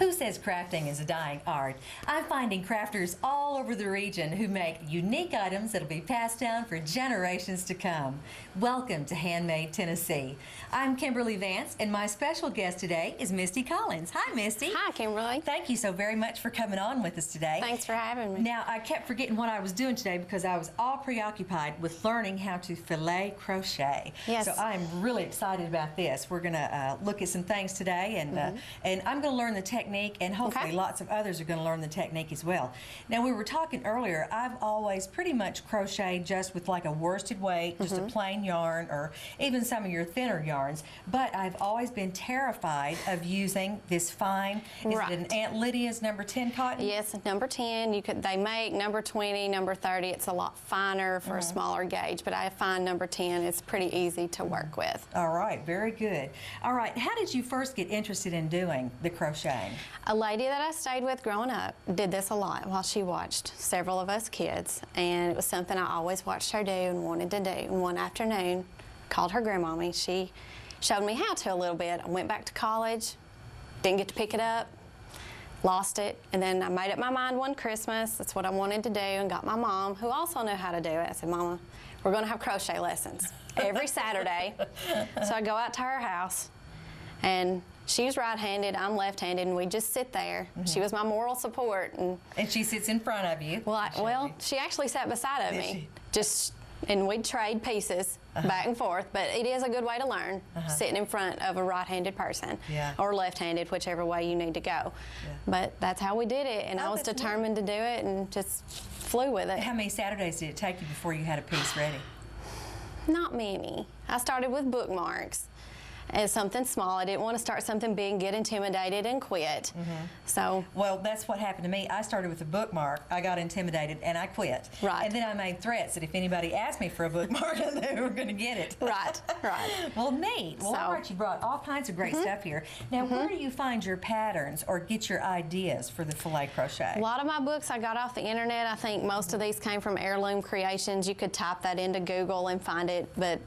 Who says crafting is a dying art? I'm finding crafters all over the region who make unique items that'll be passed down for generations to come. Welcome to HandMade Tennessee. I'm Kimberly Vance, and my special guest today is Misty Collins. Hi, Misty. Hi, Kimberly. Thank you so very much for coming on with us today. Thanks for having me. Now, I kept forgetting what I was doing today because I was all preoccupied with learning how to filet crochet. Yes. So I'm really excited about this. We're going to look at some things today, and I'm going to learn the technique, and hopefully lots of others are going to learn the technique as well. Now, we were talking earlier, I've always pretty much crocheted just with like a worsted weight, just a plain yarn, or even some of your thinner yarns, but I've always been terrified of using this fine, is it an Aunt Lydia's number 10 cotton? Yes, number 10. They make number 20, number 30. It's a lot finer for a smaller gauge, but I find number 10 is pretty easy to work with. All right, very good. All right, how did you first get interested in doing the crocheting? A lady that I stayed with growing up did this a lot while she watched several of us kids, and it was something I always watched her do and wanted to do. And one afternoon, called her grandmommy. She showed me how to a little bit. I went back to college, didn't get to pick it up, lost it, and then I made up my mind one Christmas, that's what I wanted to do, and got my mom, who also knew how to do it. I said, Mama, we're going to have crochet lessons every Saturday. So I go out to her house, and she's right-handed, I'm left-handed, and we just sit there. She was my moral support. And she sits in front of you. Well, she actually sat beside of me. And we'd trade pieces back and forth, but it is a good way to learn, sitting in front of a right-handed person or left-handed, whichever way you need to go. But that's how we did it, and I was determined to do it and just flew with it. How many Saturdays did it take you before you had a piece ready? Not many. I started with bookmarks as something small. I didn't want to start something big and get intimidated and quit. So, well, that's what happened to me. I started with a bookmark, I got intimidated, and I quit. Right. And then I made threats that if anybody asked me for a bookmark, they were going to get it. Right. Well, neat. Well, all right, you brought all kinds of great stuff here. Now, where do you find your patterns or get your ideas for the filet crochet? A lot of my books I got off the internet. I think most of these came from Heirloom Creations. You could type that into Google and find it, but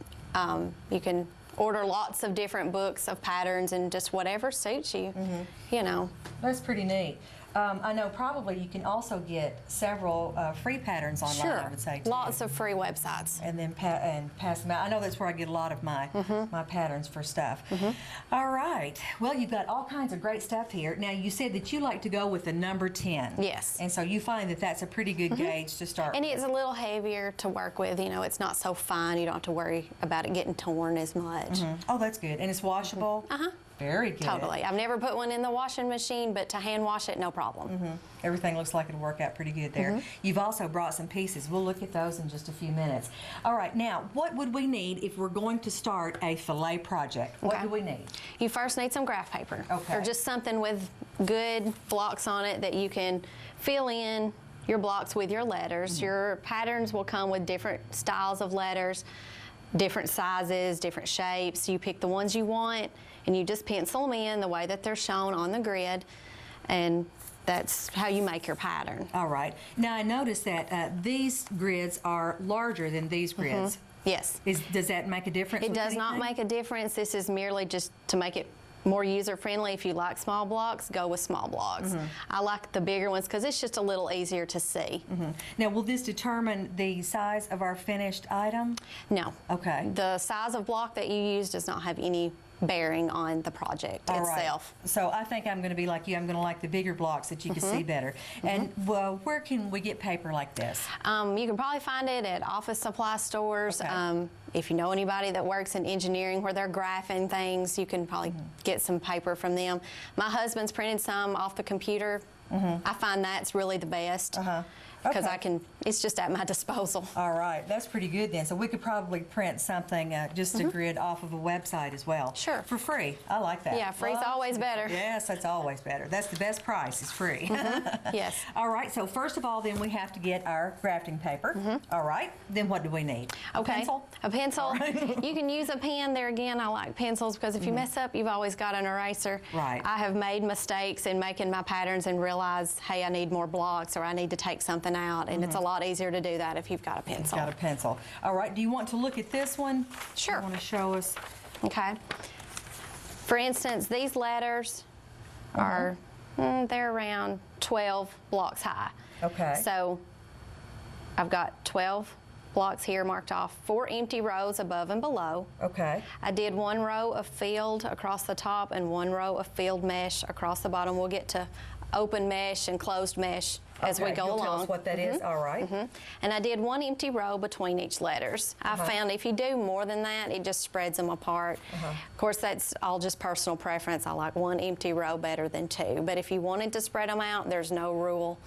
you can order lots of different books of patterns and just whatever suits you, you know. That's pretty neat. I know probably you can also get several free patterns online, I would say, too. Lots of free websites. And then pass them out. I know that's where I get a lot of my my patterns for stuff. All right. Well, you've got all kinds of great stuff here. Now, you said that you like to go with the number 10. Yes. And so you find that that's a pretty good gauge to start with. And it's a little heavier to work with. You know, it's not so fine. You don't have to worry about it getting torn as much. Oh, that's good. And it's washable? Very good. Totally. I've never put one in the washing machine, but to hand wash it, no problem. Everything looks like it'll work out pretty good there. You've also brought some pieces. We'll look at those in just a few minutes. All right, now, what would we need if we're going to start a filet project? What do we need? You first need some graph paper. Or just something with good blocks on it that you can fill in your blocks with your letters. Your patterns will come with different styles of letters, different sizes, different shapes. You pick the ones you want, and you just pencil them in the way that they're shown on the grid, and that's how you make your pattern. All right. Now, I noticed that these grids are larger than these grids. Yes. Does that make a difference? It does not make a difference. This is merely just to make it more user-friendly. If you like small blocks, go with small blocks. I like the bigger ones because it's just a little easier to see. Now, will this determine the size of our finished item? No. Okay. The size of block that you use does not have any bearing on the project itself. Right. So I think I'm going to be like you. I'm going to like the bigger blocks that you can see better. And well, where can we get paper like this? You can probably find it at office supply stores. If you know anybody that works in engineering where they're graphing things, you can probably get some paper from them. My husband's printed some off the computer. I find that's really the best. Because it's just at my disposal. All right, that's pretty good then. So we could probably print something, just a grid off of a website as well. Sure. For free. I like that. Yeah, free's always better. Yes, that's always better. That's the best price, is free. Yes. All right, so first of all, then we have to get our grafting paper. All right, then what do we need? A pencil? A pencil. You can use a pen. There again, I like pencils because if you mess up, you've always got an eraser. Right. I have made mistakes in making my patterns and realized, hey, I need more blocks or I need to take something out, and it's a lot easier to do that if you've got a pencil. Got a pencil. All right, do you want to look at this one? Sure. You want to show us? Okay. For instance, these letters are They're around 12 blocks high. Okay. So I've got 12 blocks here marked off, 4 empty rows above and below. Okay. I did 1 row of filled across the top and 1 row of filled mesh across the bottom. We'll get to open mesh and closed mesh as we go You'll along. tell us what that is. All right. And I did 1 empty row between each letters. I found if you do more than that, it just spreads them apart. Of course, that's all just personal preference. I like 1 empty row better than 2. But if you wanted to spread them out, there's no rule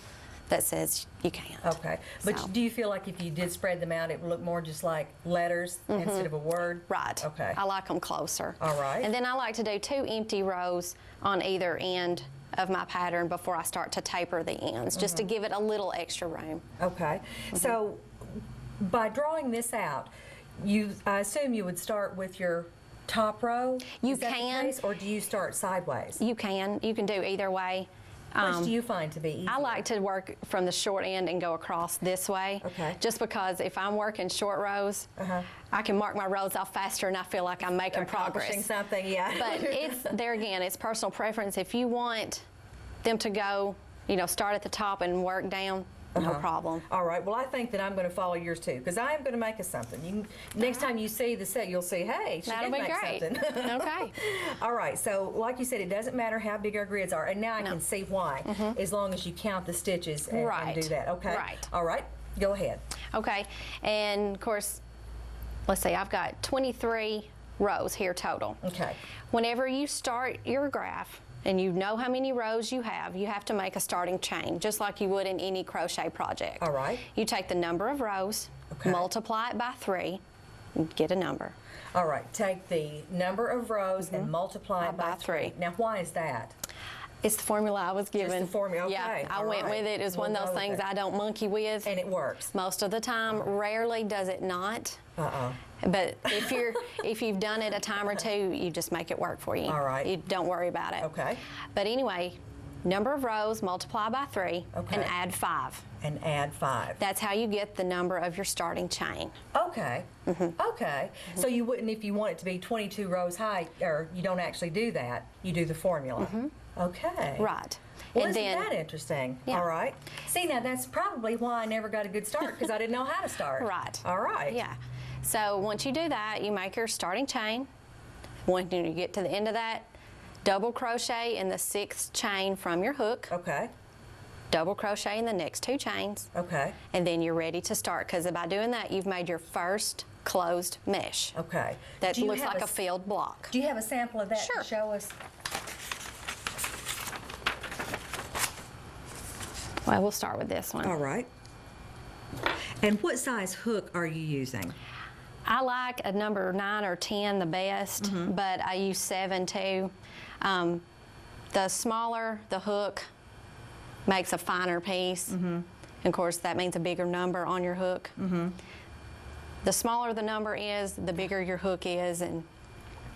that says you can't. Okay. But So. do you feel like if you did spread them out, it would look more just like letters instead of a word? Right. Okay. I like them closer. All right. And then I like to do 2 empty rows on either end of my pattern before I start to taper the ends, just to give it a little extra room. Okay. So by drawing this out, I assume you would start with your top row? You Is that the can. case, or do you start sideways? You can do either way. Which do you find to be easier? I like to work from the short end and go across this way. Okay. Just because if I'm working short rows, I can mark my rows off faster and I feel like I'm making Accomplishing progress. something, yeah. But there again, it's personal preference. If you want them to go, start at the top and work down, no problem. All right. Well, I think that I'm going to follow yours too, because I am going to make us something. Next time you see the set, you'll see, hey, she That'll did be make great. something. Okay. All right. So, like you said, it doesn't matter how big our grids are, and now I can see why, as long as you count the stitches and do that. Okay. Right. All right. Go ahead. Okay. And of course, let's see, I've got 23 rows here total. Okay. Whenever you start your graph, and you know how many rows you have to make a starting chain, just like you would in any crochet project. All right. You take the number of rows, multiply it by 3, and get a number. All right. Take the number of rows and multiply it by 3. Now, why is that? It's the formula I was given. Just the formula, okay. Yeah, I all went right. with it. It's one We'll of those go with things it. I don't monkey with. And it works. Most of the time. Rarely does it not. But if you've done it a time or two, you just make it work for you. All right. You don't worry about it. Okay. But anyway, number of rows, multiply by 3, and add 5. And add 5. That's how you get the number of your starting chain. Okay. Okay. So you wouldn't, if you want it to be 22 rows high, or you don't actually do that, you do the formula. Okay. Right. Well, And isn't then, that interesting? Yeah. All right. See, now that's probably why I never got a good start, because I didn't know how to start. Right. All right. Yeah. So once you do that, you make your starting chain. When you get to the end of that, double crochet in the 6th chain from your hook. Okay. Double crochet in the next 2 chains. Okay. And then you're ready to start, because by doing that, you've made your first closed mesh. Okay. That Do you looks have like a filled block. Do you have a sample of that Sure. to show us? Well, we'll start with this one. All right. And what size hook are you using? I like a number 9 or 10 the best, but I use 7 too. The smaller the hook makes a finer piece. And of course, that means a bigger number on your hook. The smaller the number is, the bigger your hook is, and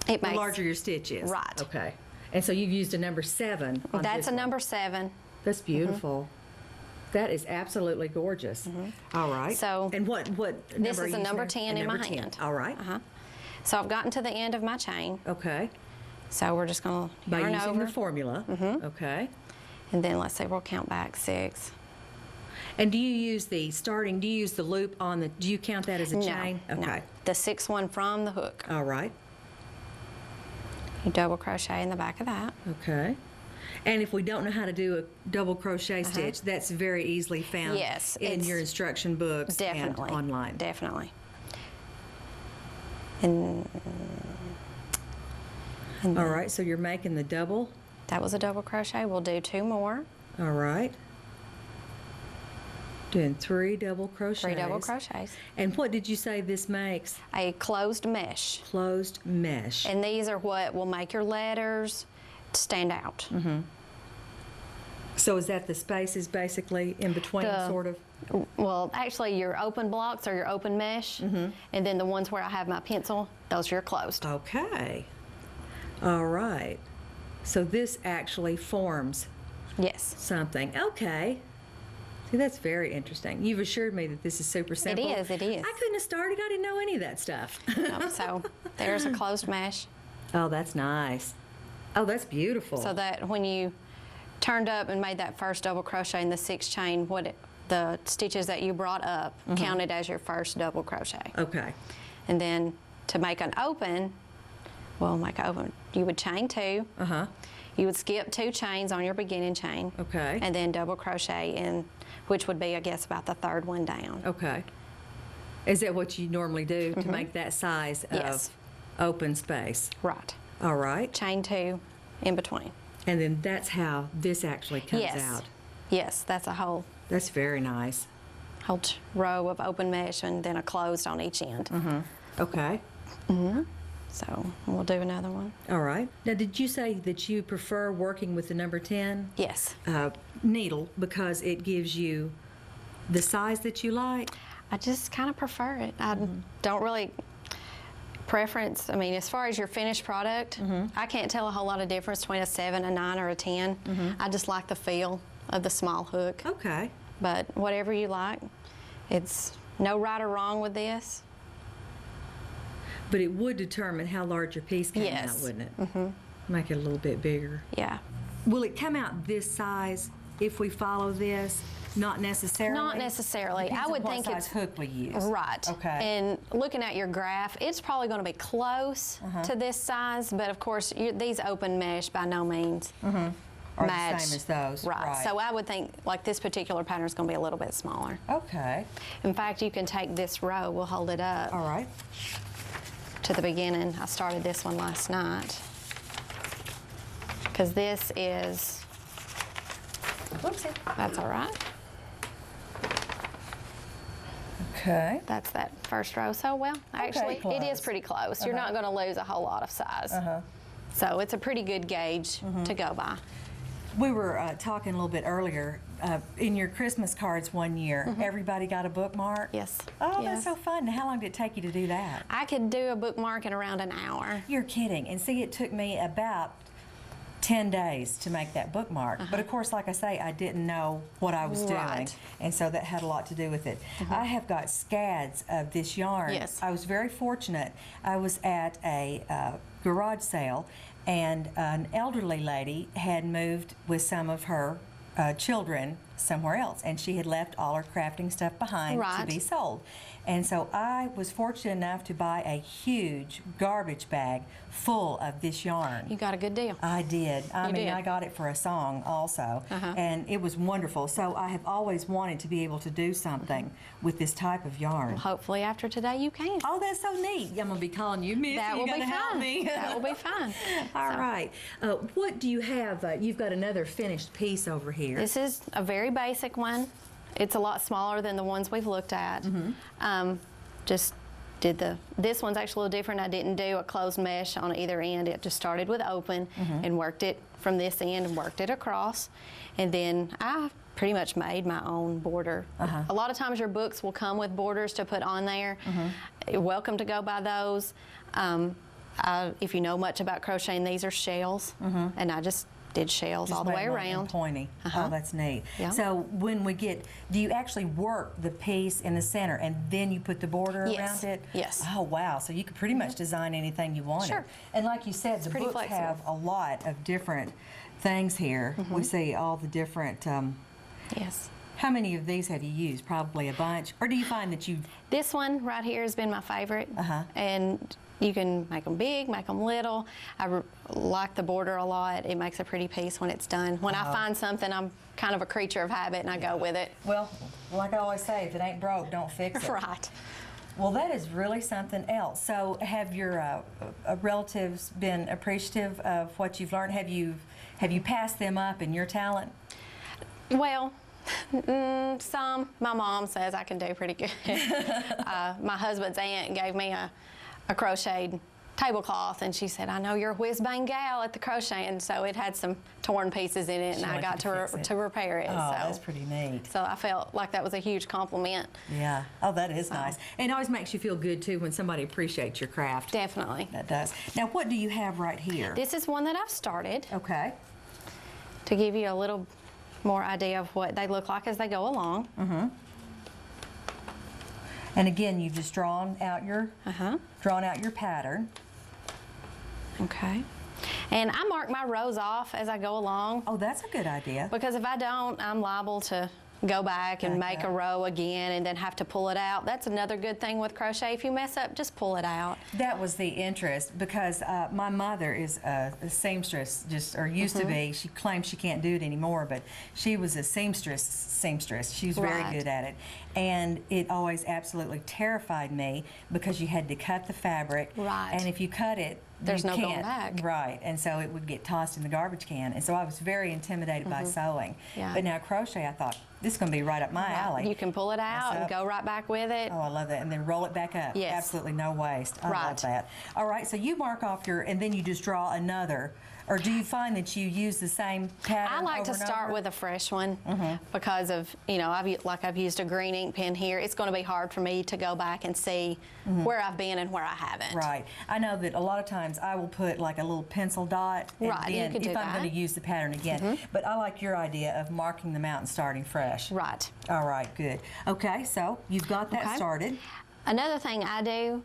it makes... The larger your stitch is. Right. Okay. And so you've used a number 7 on That's this a one. number 7. That's beautiful. That is absolutely gorgeous. All right. So and what number this are is you a number using? 10 in my number 10. hand. All right. So I've gotten to the end of my chain. Okay. So we're just going to By yarn using over. the formula. Okay. And then let's say we'll count back 6. And do you use the starting, do you use the loop on the, do you count that as a chain? No, Okay. no. The 6th one from the hook. All right. You double crochet in the back of that. Okay. And if we don't know how to do a double crochet stitch, that's very easily found Yes, in it's your instruction books Definitely. and online. Definitely. And All right, so you're making the double. that was a double crochet. We'll do 2 more. All right. Doing 3 double crochets. 3 double crochets. And what did you say this makes? A closed mesh. Closed mesh. And these are what will make your letters stand out. So is that the spaces basically in between, sort of? Well, actually, your open blocks are your open mesh, and then the ones where I have my pencil, those are your closed. Okay. All right. So this actually forms Yes. something. Okay. See, that's very interesting. You've assured me that this is super simple. is, it is. I couldn't have started. I didn't know any of that stuff. So there's a closed mesh, Oh, that's nice. Oh, that's beautiful. so that when you turned up and made that first double crochet in the 6 chain, the stitches that you brought up counted as your first double crochet. Okay. And then to make an open, you would chain 2. You would skip 2 chains on your beginning chain. Okay. And then double crochet in, which would be, I guess, about the 3rd one down. Okay. Is that what you normally do to make that size Yes. of open space? Right. All right. Chain 2 in between. And then that's how this actually comes Yes. out. Yes, that's a whole That's very nice. row of open mesh and then a closed on each end. Okay. So we'll do another one. All right. Now, did you say that you prefer working with the number 10 Yes. needle because it gives you the size that you like? I just kind of prefer it. I don't really preference. I mean, as far as your finished product, I can't tell a whole lot of difference between a 7, a 9, or a 10. I just like the feel of the small hook. Okay. But whatever you like, it's no right or wrong with this. But it would determine how large your piece came out, wouldn't it? Make it a little bit bigger. Yeah. Will it come out this size if we follow this? Not necessarily? Not necessarily. Depends I would on think what it's size hook we use. right. Okay. And looking at your graph, it's probably going to be close to this size, but of course, these open mesh by no means Are match. the same as those. Right. So I would think like this particular pattern is going to be a little bit smaller. Okay. In fact, you can take this row. We'll hold it up All right. to the beginning. I started this one last night because this is. Whoopsie. That's all right. Okay. That's that first row. So, well, actually, it is close. pretty close. You're not going to lose a whole lot of size. So it's a pretty good gauge to go by. We were talking a little bit earlier. In your Christmas cards one year, everybody got a bookmark? Yes. Oh, Yes. that's so fun. Now, how long did it take you to do that? I could do a bookmark in around an hour. You're kidding. And see, it took me about 10 days to make that bookmark. But of course, like I say, I didn't know what I was doing. Right. And so that had a lot to do with it. I have got scads of this yarn. Yes. I was very fortunate. I was at a garage sale, and an elderly lady had moved with some of her children somewhere else, and she had left all her crafting stuff behind to Right. be sold. And so I was fortunate enough to buy a huge garbage bag full of this yarn. You got a good deal. I did. I mean, did. I got it for a song also, and it was wonderful. So I have always wanted to be able to do something with this type of yarn. Hopefully after today you can. Oh, that's so neat. I'm going to be calling you, Misty. That will You're be going to help fine. me. That will be fine. All So, right. What do you have? You've got another finished piece over here. This is a very basic one. It's a lot smaller than the ones we've looked at. Just did this one's actually a little different. I didn't do a closed mesh on either end. It just started with open and worked it from this end and worked it across. And then I pretty much made my own border. A lot of times your books will come with borders to put on there. You're welcome to go by those. If you know much about crocheting, these are shells, and I just did shells Just all the made way them around. Pointy. Oh, that's neat. Yeah. So when we get, do you actually work the piece in the center and then you put the border Yes. around it? Yes. Oh, wow. So you could pretty much design anything you wanted. Sure. And like you said, the pretty books flexible. have a lot of different things here. We see all the different, Yes. how many of these have you used? Probably a bunch. Or do you find that you, This one right here has been my favorite. And you can make them big, make them little. I like the border a lot. It makes a pretty piece when it's done. When I find something, I'm kind of a creature of habit and I go with it. well, like I always say, if it ain't broke, don't fix it. Right. Well, that is really something else. So have your relatives been appreciative of what you've learned? Have you passed them up in your talent? Well, some. My mom says I can do pretty good. My husband's aunt gave me a crocheted tablecloth, and she said, I know you're a whiz-bang gal at the crochet, and so it had some torn pieces in it, and I got to repair it. Oh, so that's pretty neat. So I felt like that was a huge compliment. Yeah. Oh, that is nice. And it always makes you feel good, too, when somebody appreciates your craft. Definitely. That does. Now, what do you have right here? This is one that I've started Okay. to give you a little more idea of what they look like as they go along. And again, you've just drawn out your pattern. Okay. And I mark my rows off as I go along. Oh, that's a good idea. Because if I don't, I'm liable to go back and make a row again and then have to pull it out. That's another good thing with crochet. If you mess up, just pull it out. That was the interest because my mother is a seamstress, or used to be. She claims she can't do it anymore, but she was a seamstress. She was very good at it. And it always absolutely terrified me because you had to cut the fabric. Right. And if you cut it, there's you no can't. going back. Right. And so it would get tossed in the garbage can. And so I was very intimidated by sewing. Yeah. But now crochet, I thought, this is going to be right up my alley. You can pull it out and go right back with it. Oh, I love that. And then roll it back up. Yes. Absolutely no waste. I love that. All right, so you mark off and then you just draw another. Or do you find that you use the same pattern I like to start with a fresh one because of, I've used a green ink pen here. It's going to be hard for me to go back and see where I've been and where I haven't. Right. I know that a lot of times I will put like a little pencil dot and then you could if I'm going to use the pattern again. But I like your idea of marking them out and starting fresh. Right. All right, good. Okay, so you've got that started. Another thing I do,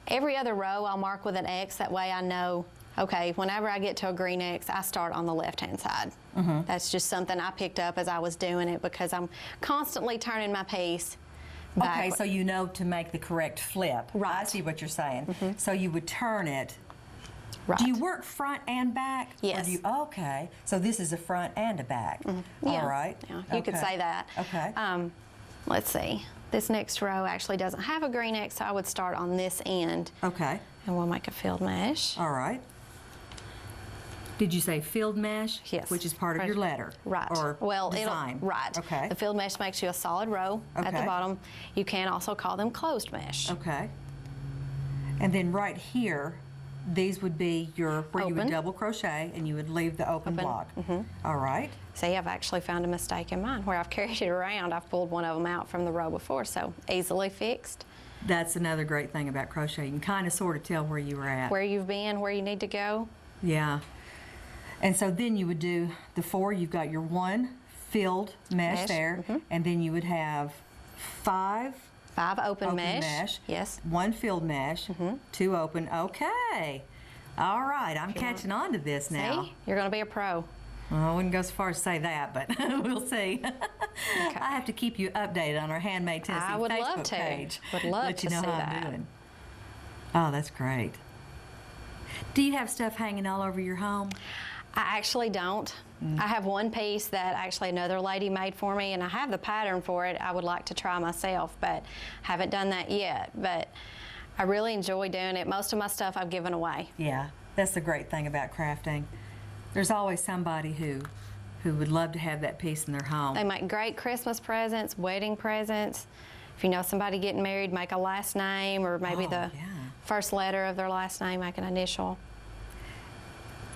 every other row I'll mark with an X. That way I know, okay, whenever I get to a green X, I start on the left-hand side. That's just something I picked up as I was doing it because I'm constantly turning my piece back. Okay, so you know to make the correct flip. Right. I see what you're saying. So you would turn it. Right. Do you work front and back? Yes. Or do you, okay, so this is a front and a back. Yeah. All right. Yeah, you could say that. Okay. Let's see. This next row actually doesn't have a green X, so I would start on this end. Okay. And we'll make a filled mesh. All right. Did you say filled mesh? Yes. Which is part of your letter? Right. Or design? Right. Okay. The filled mesh makes you a solid row at the bottom. You can also call them closed mesh. Okay. And then right here, these would be where you would double crochet and you would leave the open block. All right. See, I've actually found a mistake in mine where I've carried it around. I've pulled one of them out from the row before, so easily fixed. That's another great thing about crochet. You can kind of sort of tell where you were at. Where you've been, where you need to go. Yeah. And so then you would do the 4. You've got your 1 filled mesh there, and then you would have 5 open mesh. Yes. 1 filled mesh, 2 open. Okay. All right. I'm catching on to this now. See? You're going to be a pro. Well, I wouldn't go so far as to say that, but we'll see. Okay. I have to keep you updated on our HandMade Tennessee I would Facebook love to. page. Would love Let you to know see how that. I'm doing. Oh, that's great. Do you have stuff hanging all over your home? I actually don't. I have one piece that actually another lady made for me, and I have the pattern for it. I would like to try myself, but haven't done that yet. But I really enjoy doing it. Most of my stuff I've given away. Yeah, that's the great thing about crafting. There's always somebody who would love to have that piece in their home. They make great Christmas presents, wedding presents. If you know somebody getting married, make a last name or maybe the first letter of their last name, make an initial.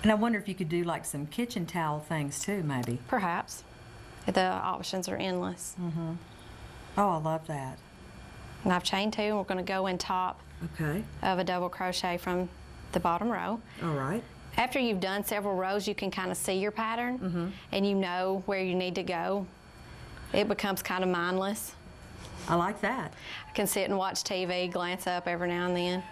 And I wonder if you could do like some kitchen towel things too, maybe. Perhaps. The options are endless. Oh, I love that. And I've chained 2, and we're going to go in top Okay. of a double crochet from the bottom row. All right. After you've done several rows, you can kind of see your pattern, and you know where you need to go. It becomes kind of mindless. I like that. I can sit and watch TV, glance up every now and then.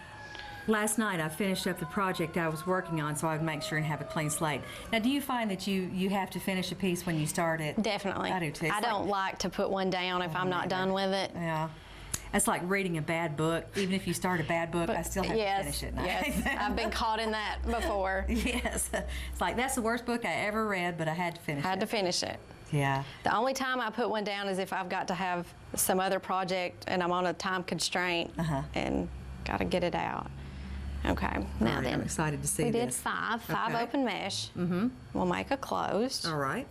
Last night I finished up the project I was working on so I would make sure and have a clean slate. Now, do you find that you have to finish a piece when you start it? Definitely. I do too. I don't like to put one down if I'm not done with it. Yeah. It's like reading a bad book. Even if you start a bad book, I still have to finish it. Yes, I've been caught in that before. Yes. It's like, that's the worst book I ever read, but I had to finish it. Had to finish it. Yeah. The only time I put one down is if I've got to have some other project and I'm on a time constraint and got to get it out. Okay, now right, then. I'm excited to see we this. did 5 Okay. open mesh. We'll make a closed. All right.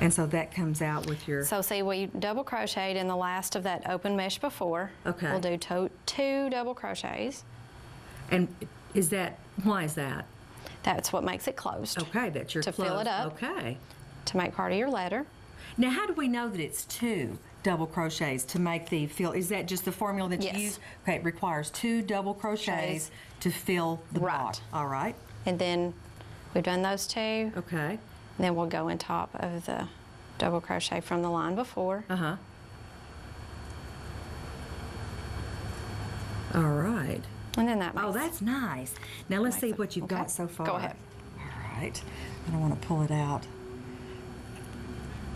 And so that comes out with your... So see, we double crocheted in the last of that open mesh before. Okay. We'll do 2 double crochets. And why is that? That's what makes it closed. Okay, that's your To fill it up. Okay. To make part of your letter. Now, how do we know that it's 2 double crochets to make the fill? Is that just the formula that Yes. you use? Okay, it requires 2 double crochets to fill the block. All right. And then we've done those 2. Okay. And then we'll go in top of the double crochet from the line before. All right. And then that makes... Oh, that's nice. Now let's see what you've got so far. Go ahead. All right. I don't want to pull it out.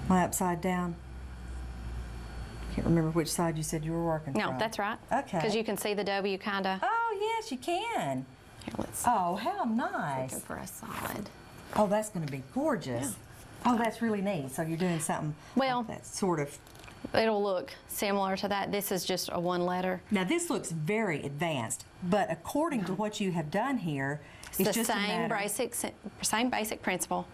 Am I upside down? Can't remember which side you said you were working from. No, that's right. Okay. Because you can see the W kind of... Oh, yes, you can. Here, let's see. Oh, how nice. Looking for a solid. Oh, that's going to be gorgeous. Yeah. Oh, that's really neat. So you're doing something like that sort of... It'll look similar to that. This is just a one letter. Now, this looks very advanced, but according to what you have done here, it's the just same basic principle.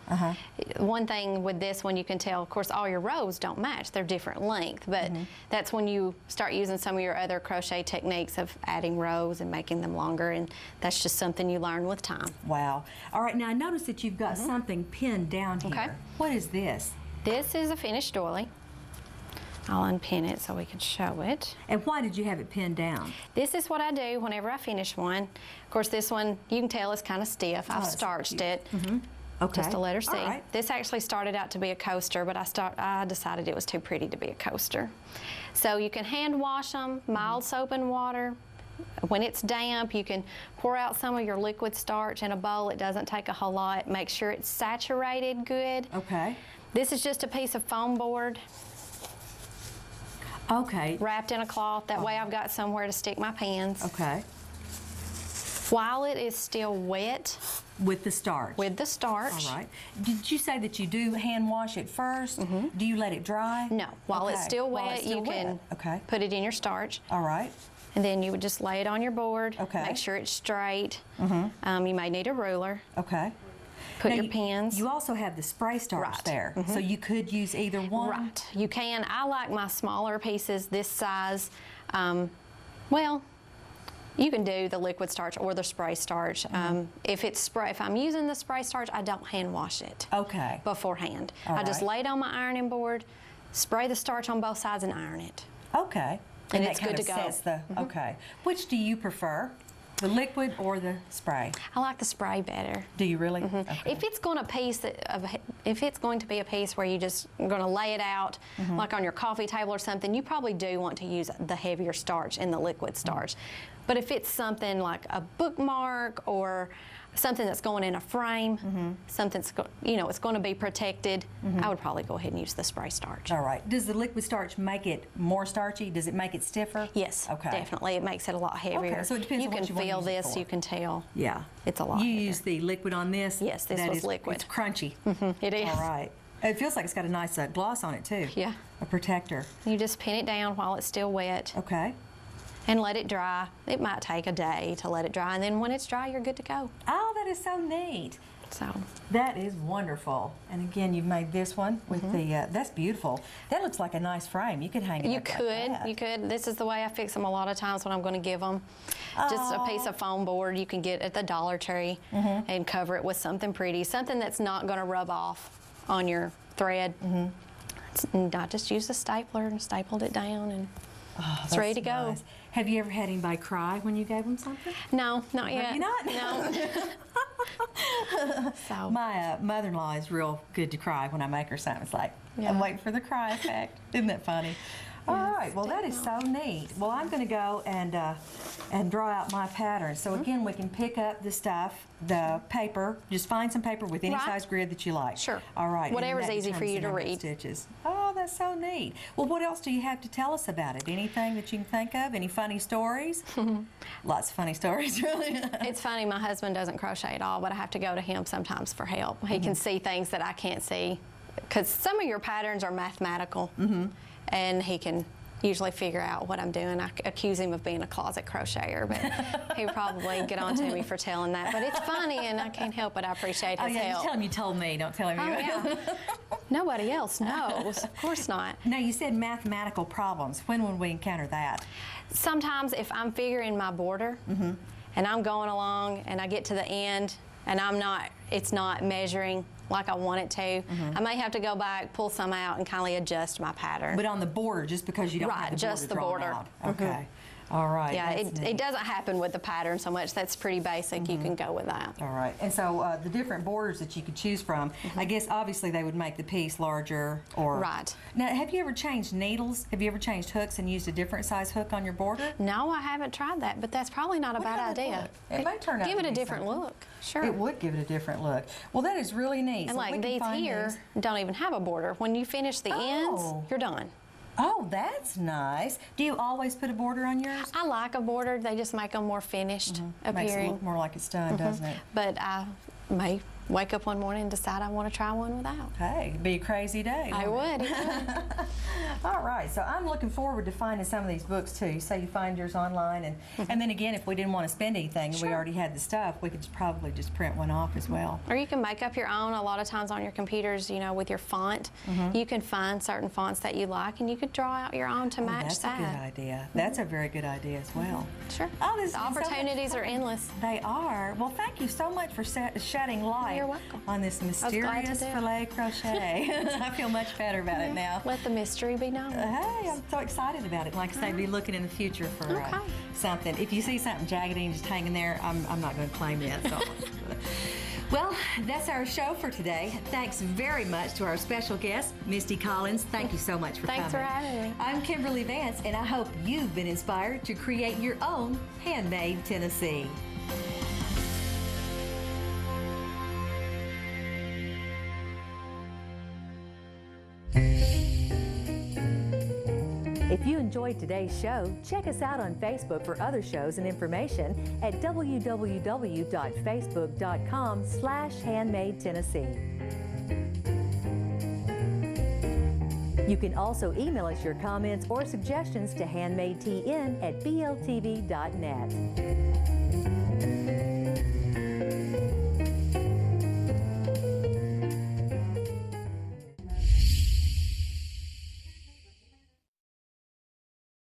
One thing with this one you can tell, of course, all your rows don't match. They're different length, but that's when you start using some of your other crochet techniques of adding rows and making them longer, and that's just something you learn with time. Wow. All right, now I notice that you've got something pinned down here. Okay. What is this? This is a finished doily. I'll unpin it so we can show it. And why did you have it pinned down? This is what I do whenever I finish one. Of course, this one, you can tell, is kind of stiff. I've starched it Okay. just to let her see. All right. This actually started out to be a coaster, but I decided it was too pretty to be a coaster. So you can hand wash them, mild soap and water. When it's damp, you can pour out some of your liquid starch in a bowl. It doesn't take a whole lot. Make sure it's saturated good. Okay. This is just a piece of foam board. Okay. Wrapped in a cloth. That way I've got somewhere to stick my pans. Okay. While it is still wet. With the starch? With the starch. All right. Did you say that you do hand wash it first? Do you let it dry? No. While it's still While wet, it's still you can put it in your starch. All right. And then you would just lay it on your board. Okay. Make sure it's straight. You may need a ruler. Okay. Put Now your pans. You also have the spray starch there, so you could use either one. Right. You can. I like my smaller pieces this size. Well, you can do the liquid starch or the spray starch. If I'm using the spray starch, I don't hand wash it. Okay. Beforehand. All I just right. lay it on my ironing board, spray the starch on both sides, and iron it. Okay. And that it's kind good of to go. sets the, Okay. Which do you prefer? The liquid or the spray? I like the spray better. Do you really? Okay. If it's going to be a piece where you just going to lay it out, like on your coffee table or something, you probably do want to use the heavier starch in the liquid starch. But if it's something like a bookmark or something that's going in a frame, something's it's going to be protected, I would probably go ahead and use the spray starch. All right. Does the liquid starch make it more starchy? Does it make it stiffer? Yes, definitely. It makes it a lot heavier. Okay, so it depends you on what can you want to feel use it this, for. you can tell. Yeah. It's a lot You heavier. use the liquid on this? Yes, this was liquid. It's crunchy. It is. All right. It feels like it's got a nice gloss on it too. Yeah. A protector. You just pin it down while it's still wet. Okay. And let it dry. It might take a day to let it dry, and then when it's dry, you're good to go. Oh, that is so neat. So that is wonderful. And again, you've made this one with the, that's beautiful. That looks like a nice frame. You could hang it up like that. You could. This is the way I fix them a lot of times when I'm going to give them. Just a piece of foam board you can get at the Dollar Tree and cover it with something pretty, something that's not going to rub off on your thread. And I just used a stapler and stapled it down, and it's ready to go. Nice. Have you ever had anybody cry when you gave them something? No, not yet. Have you not? No. So. My mother-in-law is real good to cry when I make her something. It's like, I'm waiting for the cry effect. Isn't that funny? All right, well, that is so neat. Well, I'm going to go and draw out my pattern. So again, we can pick up the stuff, the paper, just find some paper with any size grid that you like. Sure. All right. Whatever's easy for you to read. Stitches. Oh, that's so neat. Well, what else do you have to tell us about it? Anything that you can think of? Any funny stories? Lots of funny stories, really. It's funny, my husband doesn't crochet at all, but I have to go to him sometimes for help. He can see things that I can't see, because some of your patterns are mathematical. And he can usually figure out what I'm doing. I accuse him of being a closet crocheter, but he'll probably get on to me for telling that. But it's funny, and I can't help it. I appreciate his help. Just tell him you told me. Don't tell him you. Yeah. Nobody else knows. Of course not. Now, you said mathematical problems. When would we encounter that? Sometimes if I'm figuring my border, and I'm going along, and I get to the end, and it's not measuring like I want it to, I may have to go back, pull some out, and kind of adjust my pattern. But on the border, just because you don't have the border just the drawn border. out. Okay. All right. Yeah, that's neat. it doesn't happen with the pattern so much. That's pretty basic. You can go with that. All right. And so the different borders that you could choose from, I guess obviously they would make the piece larger or... Right. Now, have you ever changed needles? Have you ever changed hooks and used a different size hook on your border? No, I haven't tried that, but that's probably not a bad How would it idea. look? It might turn out Give to it a be different something. look. Sure. It would give it a different look. Well, that is really neat. And So we like can these find here these. don't even have a border. When you finish the ends, Oh. you're done. Oh, that's nice. Do you always put a border on yours? I like a border. They just make them more finished Makes it appearing. look more like it's done, doesn't it? But I may wake up one morning and decide I want to try one without. Hey, it'd be a crazy day. I wouldn't it? would. All right, so I'm looking forward to finding some of these books too. Say you find yours online, and then again, if we didn't want to spend anything and we already had the stuff, we could probably just print one off as well. Or you can make up your own. A lot of times on your computers, you know, with your font, you can find certain fonts that you like, and you could draw out your own to match That's that. a good idea. That's a very good idea as well. Sure. Oh, this The has been so much opportunities fun. are endless. They are. Well, thank you so much for shedding light You're welcome. on this glad to mysterious do it. filet crochet. I feel much better about it now. Let the mystery be known. Hey, I'm so excited about it. Like I say, be looking in the future for Okay. something. If you see something jaggedy and just hanging there, I'm not going to claim it. So. Well, that's our show for today. Thanks very much to our special guest, Misty Collins. Thank you so much for Thanks for coming. having me. I'm Kimberly Vance, and I hope you've been inspired to create your own handmade Tennessee. If you enjoyed today's show, check us out on Facebook for other shows and information at www.facebook.com/handmadetennessee. You can also email us your comments or suggestions to handmadetn@bltv.net.